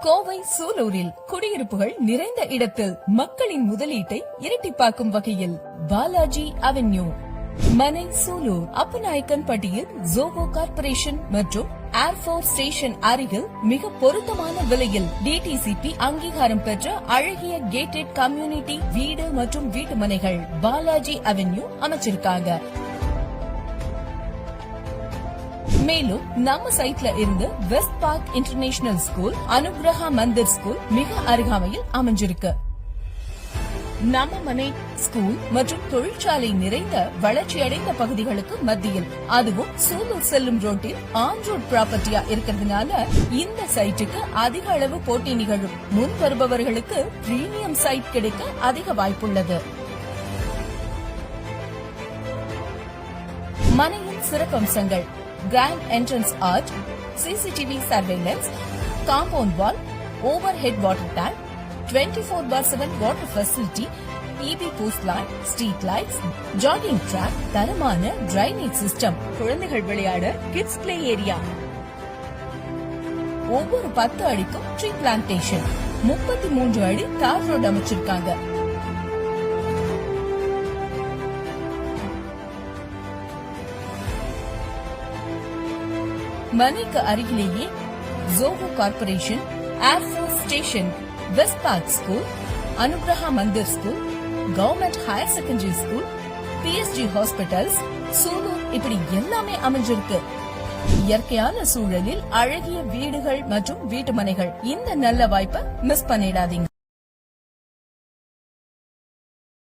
கோவை சூலூரில் குடியிருப்புகள் நிறைந்த இடத்தில் மக்களின் முதலீட்டை இரட்டிப்பாக்கும் வகையில் பாலாஜி அவென்யூ மனை சூலூர் அப்பநாயக்கன்பட்டியில் ஜோகோ கார்ப்பரேஷன் மற்றும் ஏர்போர்ட் ஸ்டேஷன் அருகில் மிக பொருத்தமான விலையில் டிடிசிபி அங்கீகாரம் பெற்ற அழகிய கேட்டட் கம்யூனிட்டி வீடு மற்றும் வீட்டு மனைகள் பாலாஜி அவென்யூ அமைச்சிருக்காங்க. மேலும் நம்ம சைட்ல இருந்து west park international school, Anugraha Mandir school மிக அருகாமையில் அமைஞ்சிருக்கு. நம்ம மனை ஸ்கூல் மற்றும் தொழிற்சாலை நிறைந்த வளர்ச்சியடைந்த பகுதிகளுக்கு மத்தியில், அதுவும் சூலூர் செல்லும் ரோட்டில் ஆன் ரோட் ப்ராப்பர்ட்டியா இருக்கிறதுனால இந்த சைட்டுக்கு அதிக அளவு போட்டி நிகழும். முன் வருபவர்களுக்கு பிரீமியம் சைட் கிடைக்க அதிக வாய்ப்புள்ளது. மனையின் சிறப்பம்சங்கள்: Grand entrance arch, CCTV surveillance, compound wall, overhead water tank, 24/7 water facility, EB post line, street lights, jogging track, தரமான drainage system, குழந்தைகள் விளையாட kids play area. ஒவ்வொரு 10 அடிக்கும் tree plantation, 33 அடி தார் ரோடு அமைச்சிருக்காங்க. மனைக்கு அருகிலேயே Zoho corporation, airport station, west park school, Anugraha Mandir school, government higher secondary school, PSG hospitals, Sulur இப்படி எல்லாமே அமைஞ்சிருக்கு. இயற்கையான சூழலில் அழகிய வீடுகள் மற்றும் வீட்டு மனைகள். இந்த நல்ல வாய்ப்பை மிஸ் பண்ணிடாதீங்க.